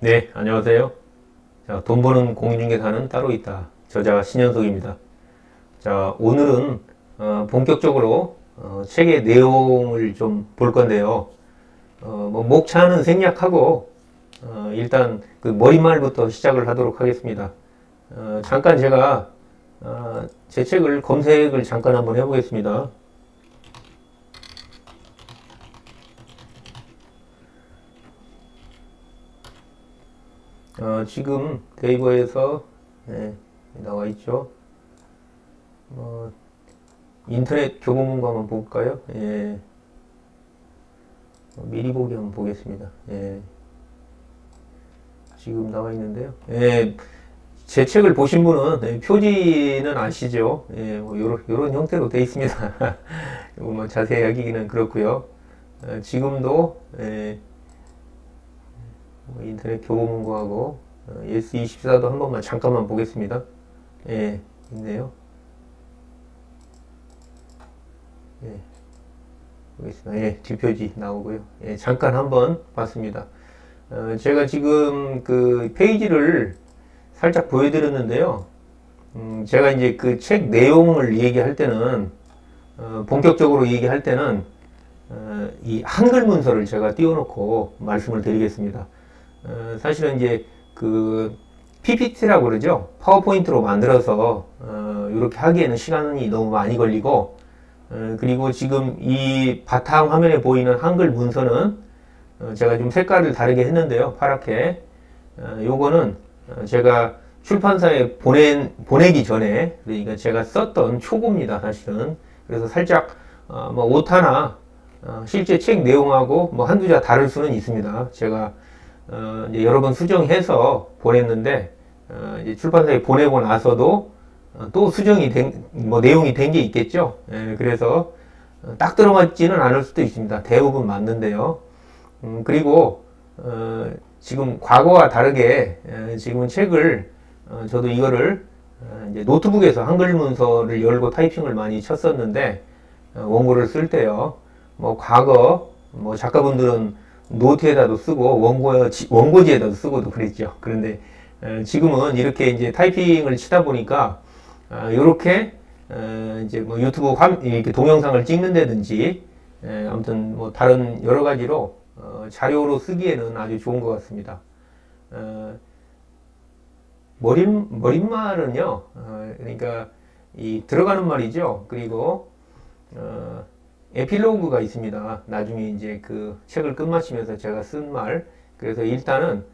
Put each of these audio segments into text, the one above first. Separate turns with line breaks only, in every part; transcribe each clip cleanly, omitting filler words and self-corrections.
네, 안녕하세요. 자, 돈 버는 공인중개사는 따로 있다. 저자 신현석입니다. 자, 오늘은 본격적으로 책의 내용을 좀 볼 건데요. 뭐 목차는 생략하고 일단 그 머릿말부터 시작을 하도록 하겠습니다. 잠깐 제가 제 책을 검색을 잠깐 한번 해보겠습니다. 지금 네이버에서 나와 있죠. 인터넷 교보문고 한번 볼까요? 예. 미리 보기 한번 보겠습니다. 예. 지금 나와 있는데요. 예. 제 책을 보신 분은 표지는 아시죠? 예, 뭐 요런 형태로 되어 있습니다. 이거 뭐 자세히 하기는 그렇고요. 지금도 뭐 인터넷 교보문고하고 예스24도 한 번만 잠깐만 보겠습니다. 예, 있네요. 예, 보겠습니다. 예, 뒷표지 나오고요. 예, 잠깐 한번 봤습니다. 제가 지금 그 페이지를 살짝 보여드렸는데요. 제가 이제 그 책 내용을 얘기할 때는, 본격적으로 얘기할 때는, 이 한글 문서를 제가 띄워놓고 말씀을 드리겠습니다. 사실은 이제 그 PPT라고 그러죠. 파워포인트로 만들어서, 이렇게 하기에는 시간이 너무 많이 걸리고, 그리고 지금 이 바탕 화면에 보이는 한글 문서는 제가 좀 색깔을 다르게 했는데요. 파랗게. 요거는 제가 출판사에 보내기 전에, 그러니까 제가 썼던 초고입니다, 사실은. 그래서 살짝, 뭐, 오타나, 실제 책 내용하고 뭐 한두 자 다를 수는 있습니다. 제가, 이제 여러 번 수정해서 보냈는데, 이제 출판사에 보내고 나서도 또 수정이 뭐 내용이 된 게 있겠죠. 예, 그래서 딱 들어맞지는 않을 수도 있습니다. 대부분 맞는데요. 그리고, 지금 과거와 다르게 지금은 책을 저도 이거를 이제 노트북에서 한글 문서를 열고 타이핑을 많이 쳤었는데 원고를 쓸 때요. 뭐 과거 뭐 작가분들은 노트에다도 쓰고 원고지에다도 쓰고도 그랬죠. 그런데 지금은 이렇게 이제 타이핑을 치다 보니까 이렇게 이제 뭐 유튜브 이렇게 동영상을 찍는다든지 아무튼 뭐 다른 여러 가지로 자료로 쓰기에는 아주 좋은 것 같습니다. 머릿말은요, 그러니까 이 들어가는 말이죠. 그리고 에필로그가 있습니다. 나중에 이제 그 책을 끝마치면서 제가 쓴 말. 그래서 일단은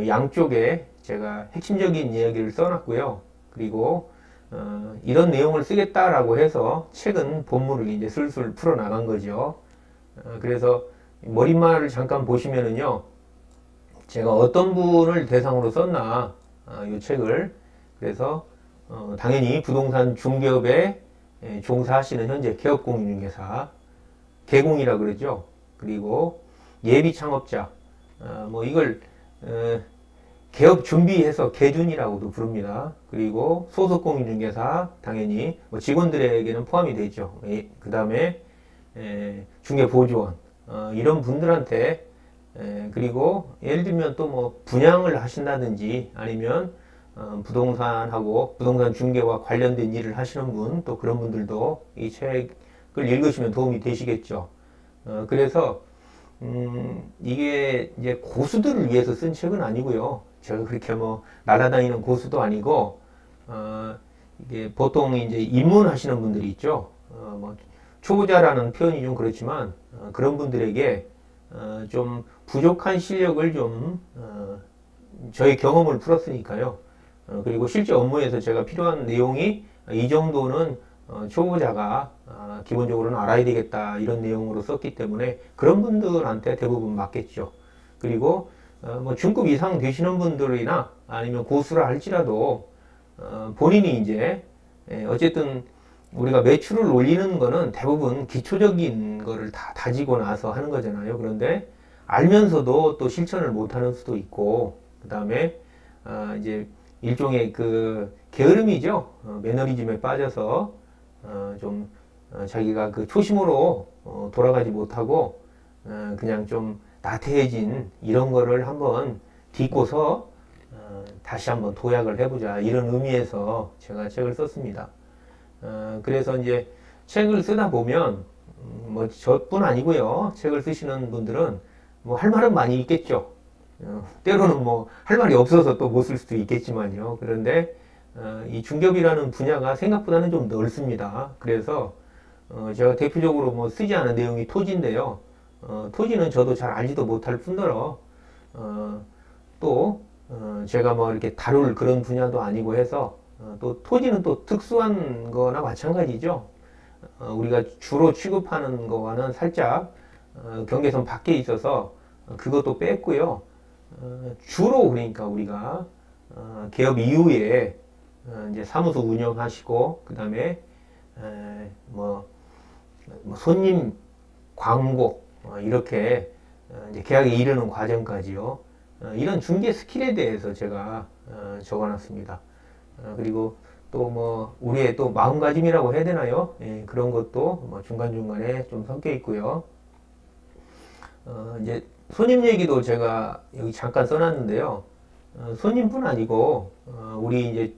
양쪽에 제가 핵심적인 이야기를 써놨고요. 그리고 이런 내용을 쓰겠다라고 해서 책은 본문을 이제 술술 풀어나간 거죠. 그래서 머릿말을 잠깐 보시면은요, 제가 어떤 분을 대상으로 썼나, 이 책을. 그래서, 당연히 부동산 중개업에 종사하시는 현재 개업공인중개사, 개공이라 그러죠. 그리고 예비 창업자, 뭐 이걸, 개업 준비해서 개준이라고도 부릅니다. 그리고 소속공인중개사, 당연히 뭐 직원들에게는 포함이 되죠. 그 다음에 중개보조원, 이런 분들한테 그리고 예를 들면 또 뭐 분양을 하신다든지 아니면 부동산하고 부동산 중개와 관련된 일을 하시는 분, 또 그런 분들도 이 책을 읽으시면 도움이 되시겠죠. 그래서 이게 이제 고수들을 위해서 쓴 책은 아니고요. 제가 그렇게 뭐 날아다니는 고수도 아니고 이게 보통 이제 입문하시는 분들이 있죠. 뭐 초보자라는 표현이 좀 그렇지만 그런 분들에게 좀 부족한 실력을 좀 저의 경험을 풀었으니까요. 그리고 실제 업무에서 제가 필요한 내용이 이 정도는 초보자가 기본적으로는 알아야 되겠다 이런 내용으로 썼기 때문에 그런 분들한테 대부분 맞겠죠. 그리고 뭐 중급 이상 되시는 분들이나 아니면 고수라 할지라도 본인이 이제 어쨌든 우리가 매출을 올리는 거는 대부분 기초적인 거를 다 다지고 나서 하는 거잖아요. 그런데 알면서도 또 실천을 못 하는 수도 있고, 그 다음에 이제 일종의 그 게으름이죠. 매너리즘에 빠져서 좀 자기가 그 초심으로 돌아가지 못하고 그냥 좀 나태해진 이런 거를 한번 딛고서 다시 한번 도약을 해보자 이런 의미에서 제가 책을 썼습니다. 그래서 이제 책을 쓰다 보면 뭐 저뿐 아니고요. 책을 쓰시는 분들은 뭐 할 말은 많이 있겠죠. 때로는 뭐 할 말이 없어서 또 못 쓸 수도 있겠지만요. 그런데 이 중개업이라는 분야가 생각보다는 좀 넓습니다. 그래서 제가 대표적으로 뭐 쓰지 않은 내용이 토지인데요. 토지는 저도 잘 알지도 못할 뿐더러 또 제가 뭐 이렇게 다룰 그런 분야도 아니고 해서 또 토지는 또 특수한 거나 마찬가지죠. 우리가 주로 취급하는 거와는 살짝 경계선 밖에 있어서 그것도 뺐고요. 주로 그러니까 우리가 개업 이후에 이제 사무소 운영하시고 그 다음에 뭐 손님 광고 이렇게 이제 계약에 이르는 과정까지요. 이런 중개 스킬에 대해서 제가 적어놨습니다. 그리고 또 뭐 우리의 또 마음가짐이라고 해야 되나요? 예, 그런 것도 뭐 중간중간에 좀 섞여 있고요. 이제 손님 얘기도 제가 여기 잠깐 써놨는데요. 손님뿐 아니고 우리 이제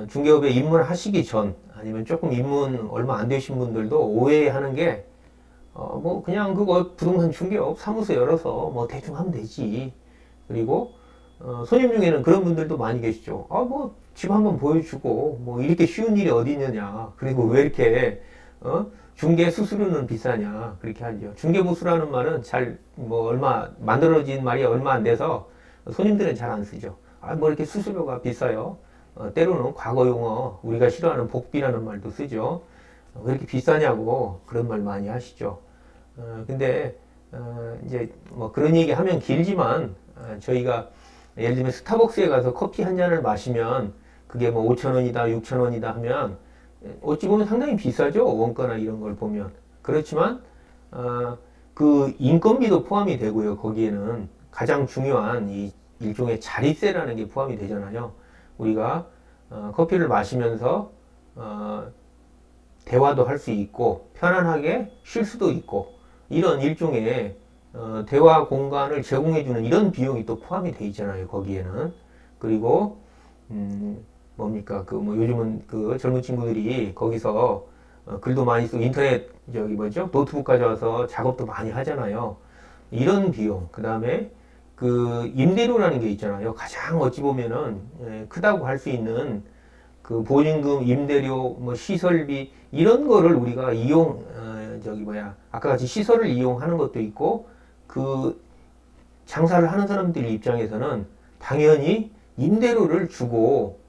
중개업에 입문하시기 전 아니면 조금 입문 얼마 안 되신 분들도 오해하는 게 뭐 그냥 그거 부동산 중개업 사무소 열어서 뭐 대충 하면 되지. 그리고 손님 중에는 그런 분들도 많이 계시죠. 뭐 집 한번 보여주고 뭐 이렇게 쉬운 일이 어디 있느냐. 그리고 왜 이렇게 중개 수수료는 비싸냐. 그렇게 하죠. 중개보수라는 말은 잘 뭐 얼마 만들어진 말이 얼마 안 돼서 손님들은 잘 안 쓰죠. 뭐 이렇게 수수료가 비싸요. 때로는 과거 용어 우리가 싫어하는 복비라는 말도 쓰죠. 왜 이렇게 비싸냐고 그런 말 많이 하시죠. 근데 이제 뭐 그런 얘기 하면 길지만 저희가 예를 들면 스타벅스에 가서 커피 한 잔을 마시면 그게 뭐 5,000원이다 6,000원이다 하면 어찌 보면 상당히 비싸죠. 원가나 이런 걸 보면. 그렇지만 그 인건비도 포함이 되고요. 거기에는 가장 중요한 이 일종의 자릿세라는 게 포함이 되잖아요. 우리가 커피를 마시면서 대화도 할 수 있고 편안하게 쉴 수도 있고 이런 일종의 대화 공간을 제공해주는 이런 비용이 또 포함이 돼 있잖아요. 거기에는. 그리고 뭡니까 그 뭐 요즘은 그 젊은 친구들이 거기서 글도 많이 쓰고 인터넷 저기 뭐죠 노트북 가져와서 작업도 많이 하잖아요. 이런 비용 그 다음에 그 임대료라는 게 있잖아요. 가장 어찌 보면은 크다고 할 수 있는 그 보증금, 임대료, 뭐 시설비 이런 거를 우리가 저기 뭐야 아까 같이 시설을 이용하는 것도 있고 그 장사를 하는 사람들 입장에서는 당연히 임대료를 주고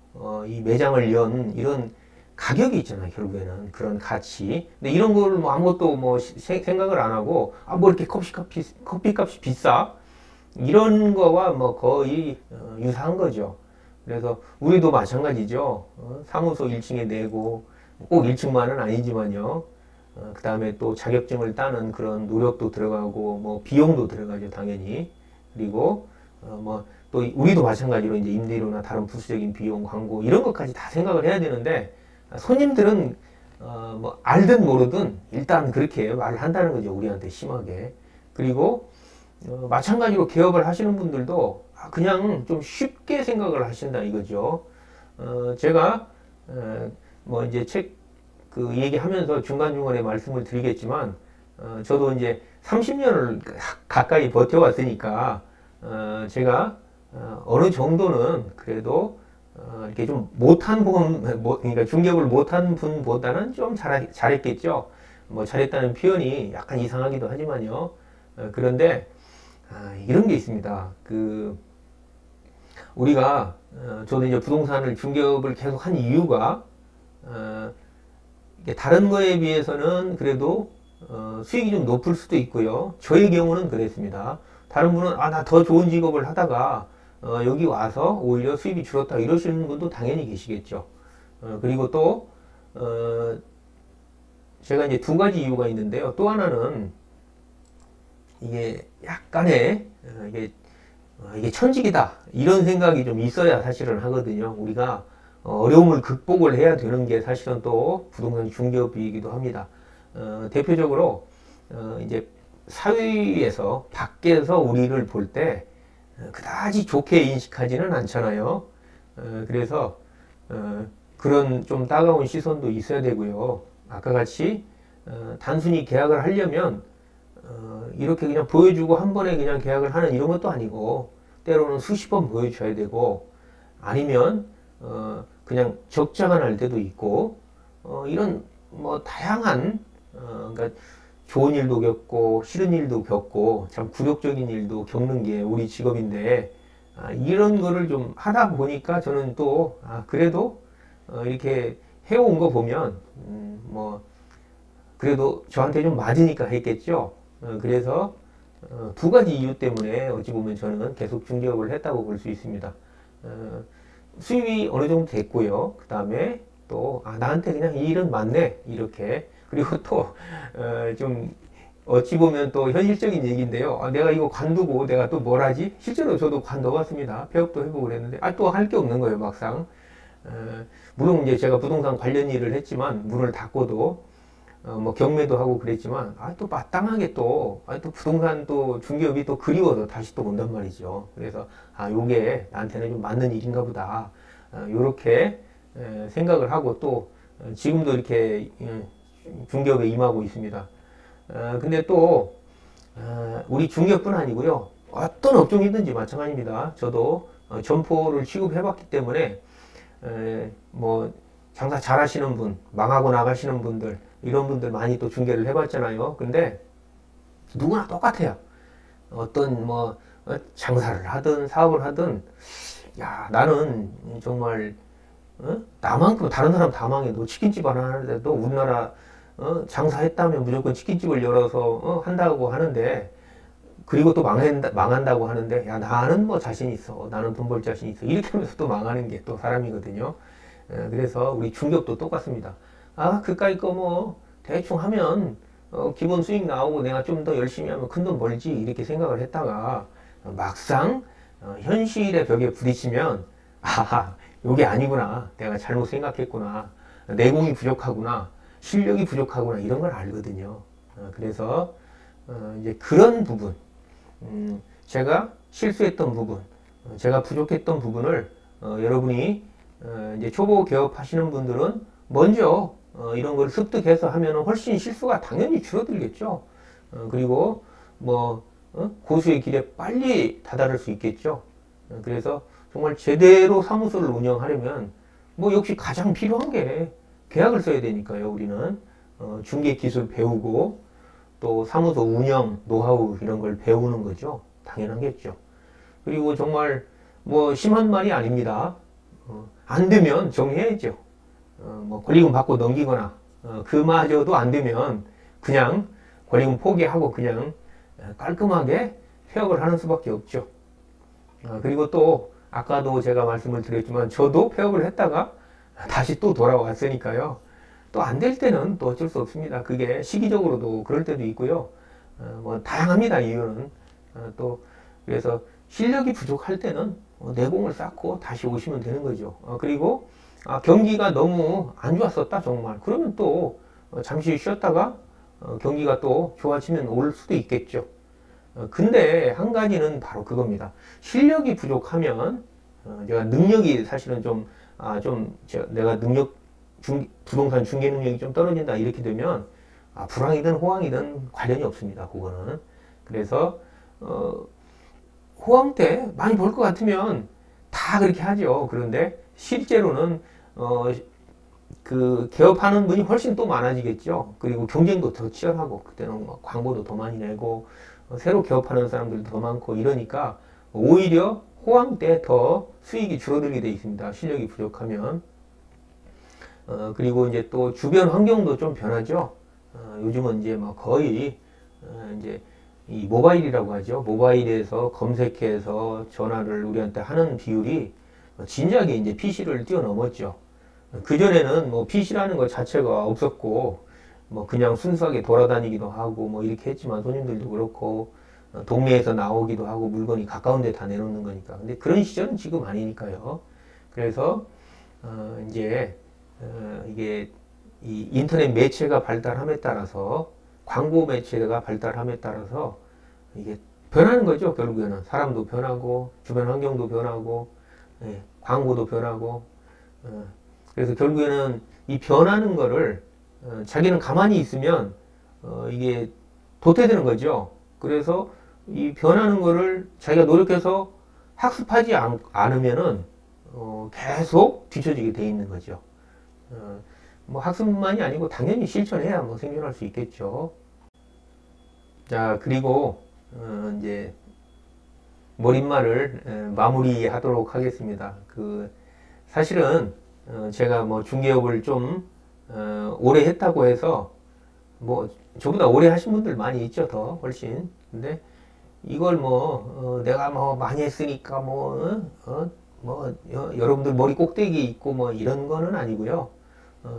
이 매장을 연 이런 가격이 있잖아요. 결국에는 그런 가치. 근데 이런 걸 뭐 아무것도 뭐 생각을 안 하고 뭐 이렇게 커피값이 비싸 이런 거와 뭐 거의 유사한 거죠. 그래서 우리도 마찬가지죠. 사무소 1층에 내고 꼭 1층만은 아니지만요. 그 다음에 또 자격증을 따는 그런 노력도 들어가고 뭐 비용도 들어가죠. 당연히. 그리고 뭐 또 우리도 마찬가지로 이제 임대료나 다른 부수적인 비용, 광고 이런 것까지 다 생각을 해야 되는데 손님들은 뭐 알든 모르든 일단 그렇게 말을 한다는 거죠. 우리한테 심하게. 그리고 마찬가지로 개업을 하시는 분들도 그냥 좀 쉽게 생각을 하신다 이거죠. 제가 뭐 이제 책 그 얘기하면서 중간중간에 말씀을 드리겠지만 저도 이제 30년을 가까이 버텨왔으니까 제가 어느 정도는 그래도 이렇게 좀 못한 분, 그러니까 중개업을 못한 분보다는 좀 잘했겠죠. 뭐 잘했다는 표현이 약간 이상하기도 하지만요. 그런데 이런 게 있습니다. 그 우리가 저도 이제 부동산을 중개업을 계속 한 이유가 이게 다른 거에 비해서는 그래도 수익이 좀 높을 수도 있고요. 저의 경우는 그랬습니다. 다른 분은 나 더 좋은 직업을 하다가 여기 와서 오히려 수입이 줄었다 이러시는 분도 당연히 계시겠죠. 그리고 또 제가 이제 두 가지 이유가 있는데요. 또 하나는 이게 약간의 이게 천직이다 이런 생각이 좀 있어야 사실은 하거든요. 우리가 어려움을 극복을 해야 되는 게 사실은 또 부동산 중개업이기도 합니다. 대표적으로 이제 사회에서 밖에서 우리를 볼 때 그다지 좋게 인식하지는 않잖아요. 그래서 그런 좀 따가운 시선도 있어야 되고요. 아까 같이 단순히 계약을 하려면 이렇게 그냥 보여주고 한 번에 그냥 계약을 하는 이런 것도 아니고 때로는 수십 번 보여줘야 되고 아니면 그냥 적자가 날 때도 있고 이런 뭐 다양한 그러니까 좋은 일도 겪고 싫은 일도 겪고 참 굴욕적인 일도 겪는 게 우리 직업인데 이런 거를 좀 하다 보니까 저는 또 그래도 이렇게 해온 거 보면 뭐 그래도 저한테 좀 맞으니까 했겠죠. 그래서 두 가지 이유 때문에 어찌 보면 저는 계속 중개업을 했다고 볼 수 있습니다. 수입이 어느 정도 됐고요. 그 다음에 또 나한테 그냥 이 일은 맞네 이렇게. 그리고 또 좀 어찌 보면 또 현실적인 얘기인데요. 내가 이거 관두고 내가 또 뭘 하지? 실제로 저도 관둬봤습니다. 폐업도 해보고 그랬는데 또 할 게 없는 거예요 막상. 물론 이제 제가 부동산 관련 일을 했지만 문을 닫고도 뭐 경매도 하고 그랬지만 또 마땅하게 또 부동산 또 중개업이 또 그리워서 다시 또 온단 말이죠. 그래서 요게 나한테는 좀 맞는 일인가 보다 요렇게 생각을 하고 또 지금도 이렇게 중개업에 임하고 있습니다. 근데 또 우리 중개업뿐 아니고요, 어떤 업종이든지 마찬가지입니다. 저도 점포를 취급해봤기 때문에 뭐 장사 잘 하시는 분, 망하고 나가시는 분들, 이런 분들 많이 또 중개를 해봤잖아요. 근데 누구나 똑같아요. 어떤 뭐 장사를 하든 사업을 하든 야 나는 정말 나만큼 다른 사람 다 망해도 치킨집 하나 하는데도 우리나라 장사했다면 무조건 치킨집을 열어서 한다고 하는데 그리고 또 망한다고 하는데 야 나는 뭐 자신 있어, 나는 돈 벌 자신 있어 이렇게 하면서 또 망하는 게 또 사람이거든요. 그래서 우리 중개업도 똑같습니다. 그까이 거 뭐 대충 하면 기본 수익 나오고 내가 좀 더 열심히 하면 큰 돈 벌지 이렇게 생각을 했다가 막상 현실의 벽에 부딪히면 요게 아니구나, 내가 잘못 생각했구나, 내공이 부족하구나, 실력이 부족하구나 이런 걸 알거든요. 그래서 이제 그런 부분, 제가 실수했던 부분, 제가 부족했던 부분을 여러분이 이제 초보 개업하시는 분들은 먼저 이런 걸 습득해서 하면 훨씬 실수가 당연히 줄어들겠죠. 그리고 뭐 고수의 길에 빨리 다다를 수 있겠죠. 그래서 정말 제대로 사무소를 운영하려면 뭐 역시 가장 필요한 게 계약을 써야 되니까요. 우리는 중개 기술 배우고 또 사무소 운영 노하우 이런 걸 배우는 거죠. 당연하겠죠. 그리고 정말 뭐 심한 말이 아닙니다. 안 되면 정리해야죠. 뭐 권리금 받고 넘기거나 그마저도 안 되면 그냥 권리금 포기하고 그냥 깔끔하게 폐업을 하는 수밖에 없죠. 그리고 또 아까도 제가 말씀을 드렸지만 저도 폐업을 했다가 다시 또 돌아왔으니까요. 또 안 될 때는 또 어쩔 수 없습니다. 그게 시기적으로도 그럴 때도 있고요. 뭐 다양합니다. 이유는 또 그래서 실력이 부족할 때는 내공을 쌓고 다시 오시면 되는 거죠. 그리고 경기가 너무 안 좋았었다 정말 그러면 또 잠시 쉬었다가 경기가 또 좋아지면 올 수도 있겠죠. 근데 한 가지는 바로 그겁니다. 실력이 부족하면 내가 능력이 사실은 내가 부동산 중개 능력이 좀 떨어진다 이렇게 되면 불황이든 호황이든 관련이 없습니다. 그거는. 그래서 호황 때 많이 벌 것 같으면 다 그렇게 하죠. 그런데 실제로는 그 개업하는 분이 훨씬 또 많아지겠죠. 그리고 경쟁도 더 치열하고 그때는 뭐 광고도 더 많이 내고 새로 개업하는 사람들도 더 많고 이러니까 오히려 호황 때 더 수익이 줄어들게 돼 있습니다. 실력이 부족하면. 그리고 이제 또 주변 환경도 좀 변하죠. 요즘은 이제 뭐 거의 이제 이 모바일이라고 하죠. 모바일에서 검색해서 전화를 우리한테 하는 비율이 진작에 이제 PC를 뛰어넘었죠. 그전에는 뭐 PC라는 것 자체가 없었고, 뭐 그냥 순수하게 돌아다니기도 하고, 뭐 이렇게 했지만 손님들도 그렇고, 동네에서 나오기도 하고, 물건이 가까운 데 다 내놓는 거니까. 근데 그런 시절은 지금 아니니까요. 그래서, 이제, 이게 이 인터넷 매체가 발달함에 따라서, 광고 매체가 발달함에 따라서, 이게 변하는 거죠. 결국에는 사람도 변하고 주변 환경도 변하고 광고도 변하고 그래서 결국에는 이 변하는 거를 자기는 가만히 있으면 이게 도태되는 거죠. 그래서 이 변하는 거를 자기가 노력해서 학습하지 않으면은 계속 뒤처지게 돼 있는 거죠. 뭐 학습만이 아니고 당연히 실천해야 뭐 생존할 수 있겠죠. 자, 그리고 이제 머릿말을 마무리하도록 하겠습니다. 사실은 제가 뭐 중개업을 좀 오래 했다고 해서 뭐 저보다 오래 하신 분들 많이 있죠, 더 훨씬. 근데 이걸 내가 뭐 많이 했으니까 여러분들 머리 꼭대기 있고 뭐 이런 거는 아니고요.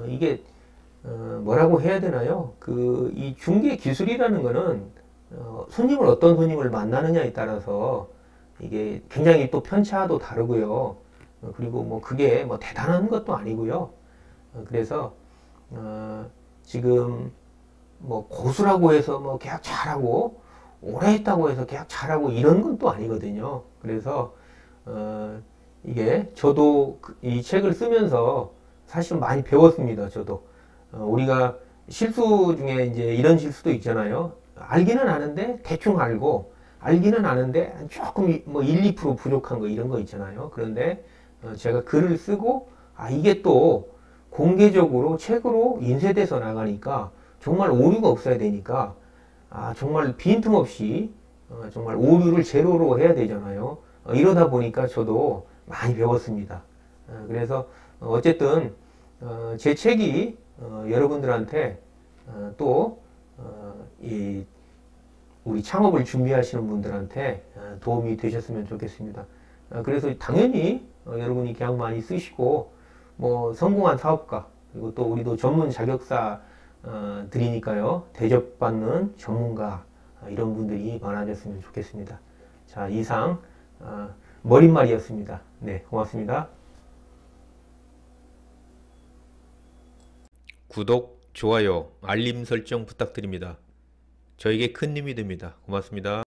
이게 뭐라고 해야 되나요? 이 중개 기술이라는 거는 어떤 손님을 만나느냐에 따라서 이게 굉장히 또 편차도 다르고요. 그리고 뭐 그게 뭐 대단한 것도 아니고요. 그래서 지금 뭐 고수라고 해서 뭐 계약 잘하고 오래 했다고 해서 계약 잘하고 이런 건 또 아니거든요. 그래서 이게 저도 이 책을 쓰면서 사실 많이 배웠습니다. 저도 우리가 실수 중에 이제 이런 실수도 있잖아요. 알기는 아는데 대충 알고 알기는 아는데 조금 뭐 1, 2% 부족한 거 이런 거 있잖아요. 그런데 제가 글을 쓰고 이게 또 공개적으로 책으로 인쇄돼서 나가니까 정말 오류가 없어야 되니까 정말 빈틈없이 정말 오류를 제로로 해야 되잖아요. 이러다 보니까 저도 많이 배웠습니다. 그래서 어쨌든 제 책이 여러분들한테 또 우리 창업을 준비하시는 분들한테 도움이 되셨으면 좋겠습니다. 그래서 당연히 여러분이 계약 많이 쓰시고 뭐 성공한 사업가 그리고 또 우리도 전문 자격사 드리니까요. 대접받는 전문가 이런 분들이 많아졌으면 좋겠습니다. 자, 이상 머릿말이었습니다. 네, 고맙습니다. 구독, 좋아요, 알림 설정 부탁드립니다. 저에게 큰 힘이 됩니다. 고맙습니다.